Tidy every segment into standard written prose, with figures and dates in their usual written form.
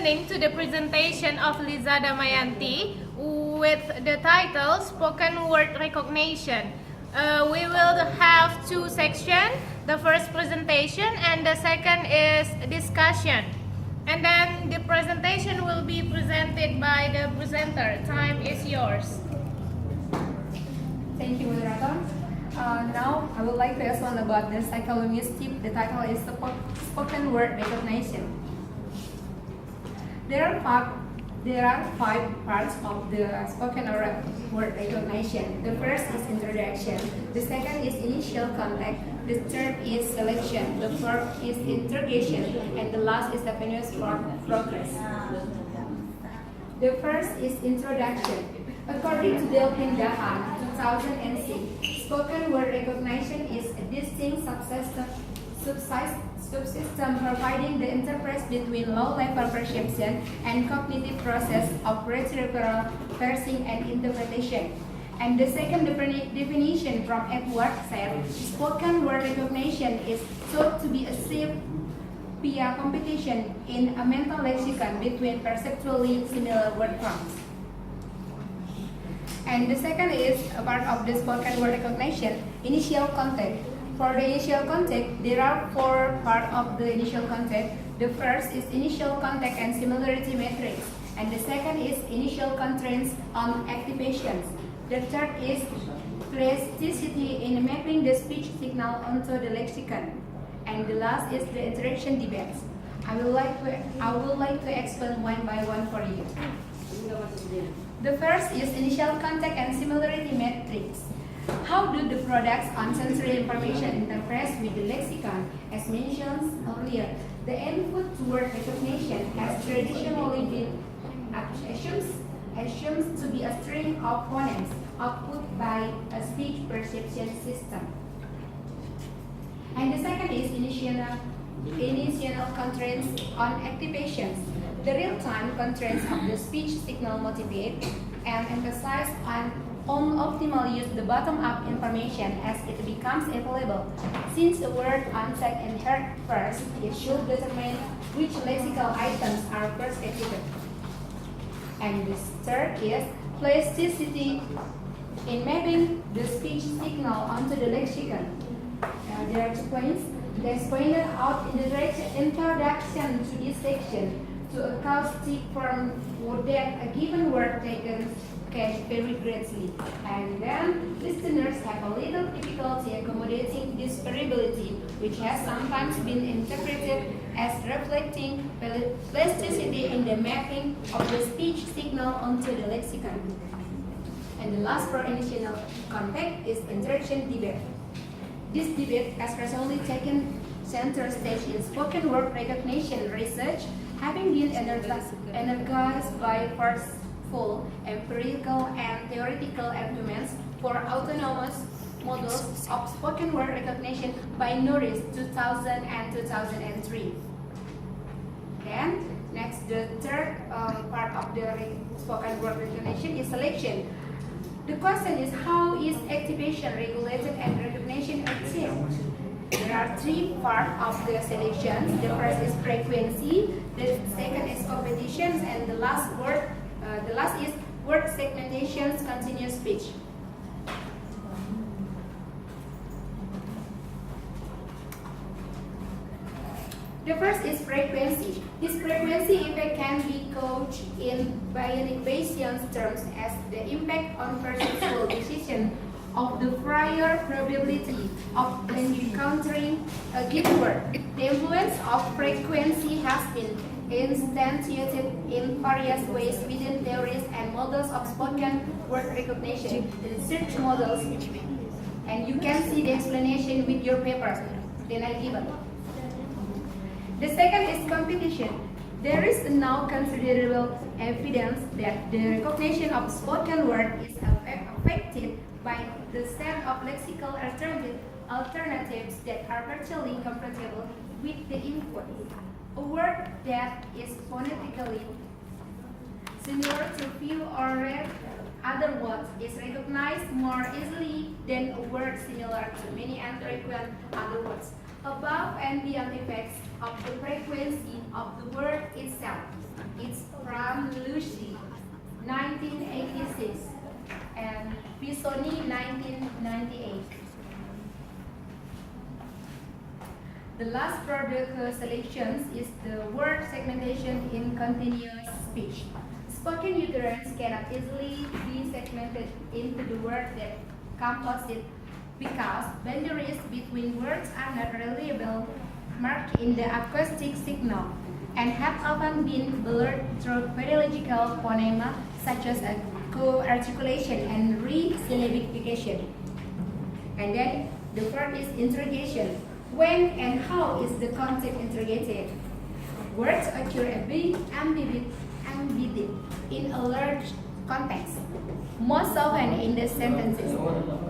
listening to the presentation of Liza Damayanti with the title Spoken Word Recognition. We will have two sections, the first presentation and the second is discussion. And then the presentation will be presented by the presenter. Time is yours. Thank you, moderator. Now, I would like to explain about the psycholinguistic. The title is Spoken Word Recognition. There are five parts of the spoken word recognition. The first is introduction. The second is initial contact. The third is selection. The fourth is interrogation, and the last is the continuous progress. The first is introduction. According to Delphin Daha, 2006, spoken word recognition is a distinct subsystem providing the interface between low-level perception and cognitive process of rhetorical parsing and interpretation. And the second definition from Edward said, spoken word recognition is thought to be achieved via competition in a mental lexicon between perceptually similar word forms. And the second is a part of the spoken word recognition, initial contact. For the initial contact, there are four parts of the initial contact. The first is initial contact and similarity matrix, and the second is initial constraints on activations. The third is plasticity in mapping the speech signal onto the lexicon, and the last is the interaction debates. I would like to explain one by one for you. The first is initial contact and similarity matrix. How do the products on sensory information interface with the lexicon? As mentioned earlier, the input to word recognition has traditionally been assumed to be a string of phonetics output by a speech perception system. And the second is initial constraints on activations. The real-time constraints of the speech signal motivate and emphasize on optimal use the bottom-up information as it becomes available. Since the word onset and heard first, it should determine which lexical items are first activated. And the third is plasticity in mapping the speech signal onto the lexicon. There explains pointed out in the introduction to this section to a caustic form that a given word taken can vary greatly, and then listeners have a little difficulty accommodating this variability, which has sometimes been interpreted as reflecting plasticity in the mapping of the speech signal onto the lexicon. And the last for initial contact is interaction debate. This debate has recently taken center stage in spoken word recognition research, having been energized by forceful empirical and theoretical arguments for autonomous models of spoken word recognition by Norris 2000 and 2003. Then, next, the third part of the spoken word recognition is selection. The question is, how is activation regulated and recognition achieved? There are three parts of the selections. The first is frequency, the second is competitions, and the last is word segmentations, continuous speech. The first is frequency. This frequency effect can be couched in Bayesian terms as the impact on perceptual decision of the prior probability of encountering a given word. The influence of frequency has been instantiated in various ways within theories and models of spoken word recognition, the search models, and you can see the explanation with your papers. Then I give it. The second is competition. There is now considerable evidence that the recognition of spoken word is affected by the set of lexical alternatives that are virtually compatible with the input. A word that is phonetically similar to few or other words is recognized more easily than a word similar to many infrequent other words. Above and beyond effects of the frequency of the word itself, It's from Lucy, 1986, and Pisoni, 1998. The last product selections is the word segmentation in continuous speech. Spoken utterance cannot easily be segmented into the word that compose it because boundaries between words are not reliable marked in the acoustic signal and have often been blurred through phonological phonema such as a co-articulation and re-syllabification. And then the third is interrogation. When and how is the concept interrogated? Words occur a bit ambiguous in a large context. Most often in the sentences,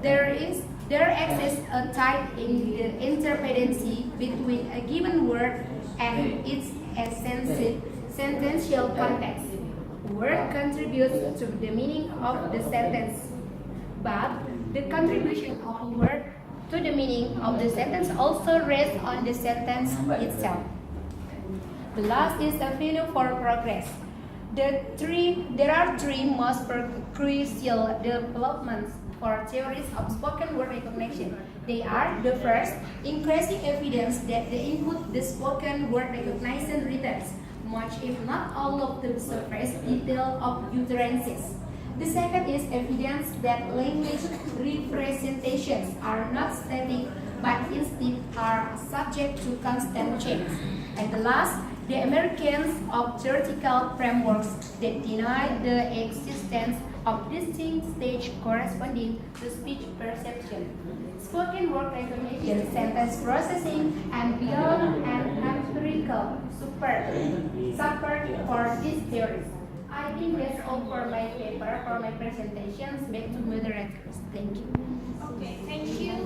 there exists a tie in the interdependency between a given word and its sentential context. Word contributes to the meaning of the sentence, but the contribution of a word to the meaning of the sentence also rests on the sentence itself. The last is a failure for progress. There are three most crucial developments for theories of spoken word recognition. They are: the first, increasing evidence that the input the spoken word recognition returns much if not all of the surface detail of utterances. The second is evidence that language representations are not static but instead are subject to constant change. And the last, the emergence of theoretical frameworks that deny the existence of distinct stage corresponding to speech perception, spoken word recognition, sentence processing, and beyond an empirical support for these theories. I think that's all for my paper, for my presentations. Back to moderators. Thank you. Okay, thank you,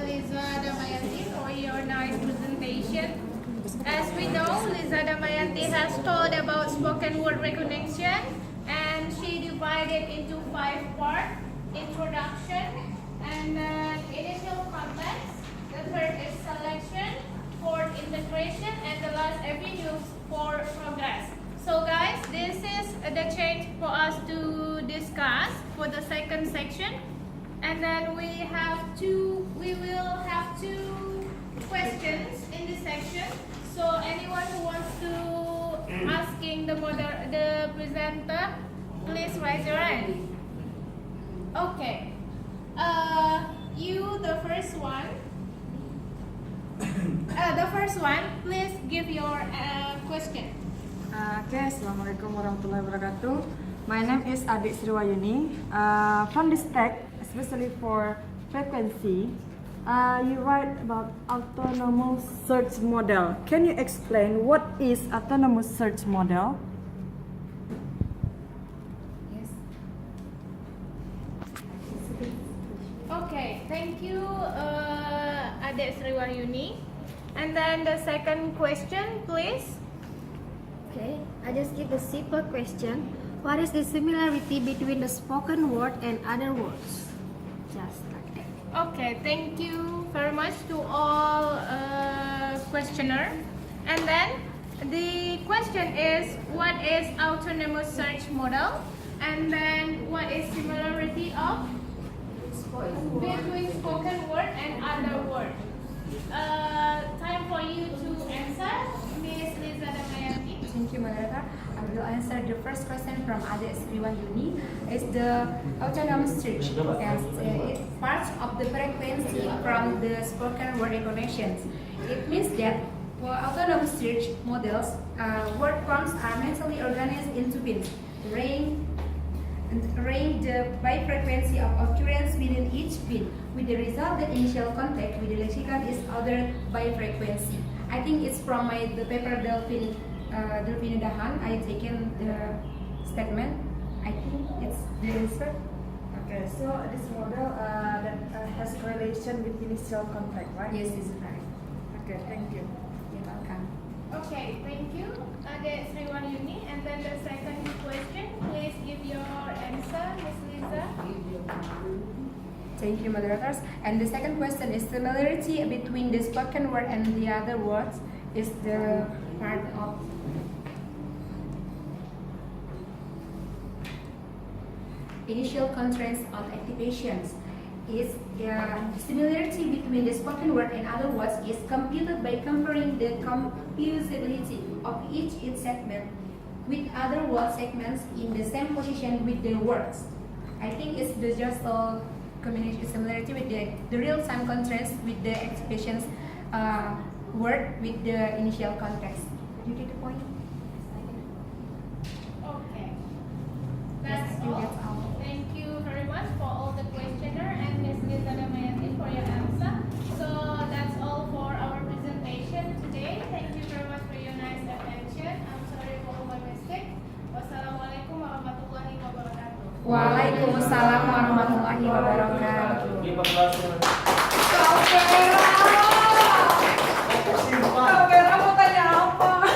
Liza Damayanti, for your nice presentation. As we know, Liza Damayanti has told about spoken word recognition, and she divided into 5 parts: introduction, and then initial context. The third is selection, fourth integration, and the last avenues for progress. So guys, this is the change for us to discuss for the second section, and then we will have two questions in this section. So anyone who wants to asking the presenter, please raise your hand. Okay, the first one, please give your question. Okay, Assalamualaikum warahmatullahi wabarakatuh. My name is Adik Sriwayuni. From this text, especially for frequency, you write about autonomous search model. Can you explain what is autonomous search model? Yes. Okay, thank you, Adik Sriwayuni. And then the second question, please. Okay, I just give a simple question. What is the similarity between the spoken word and other words? Just like that. Okay, thank you very much to all questioner. And then the question is, what is autonomous search model? And then what is similarity of between spoken word and other word? Time for you to answer, Miss Liza Damayanti. Thank you, moderator. I will answer the first question from Adik Sriwayuni. It's the autonomous search. Yes, it's part of the frequency from the spoken word recognition. It means that for autonomous search models, word forms are mentally organized into bits, range the by frequency of occurrence within each bit, with the result that initial contact with the lexicon is ordered by frequency. I think it's from the paper Delphine Dahan. I taken the statement. I think it's the answer. Okay, so this model that has correlation with initial contact, right? Yes, this is right. Okay, thank you. You're welcome. Okay, thank you, Adik Sriwayuni. And then the second question, please give your answer, Miss Liza. Thank you, moderators. And the second question is similarity between the spoken word and the other words is the part of initial constraints on activations. Is similarity between the spoken word and other words is computed by comparing the composability of each segment with other word segments in the same position with the words. I think it's just a combination similarity with the real-time contrast with the activations word with the initial context. You get the point? Okay. Yes, That's I think all. that's all. Thank you very much for all the questioner and Ms. Liza Damayanti for your answer. So that's all for our presentation today. Thank you very much for your nice attention. I'm sorry for my mistake. Wassalamualaikum warahmatullahi wabarakatuh. Waalaikumsalam warahmatullahi wabarakatuh. Terima kasih.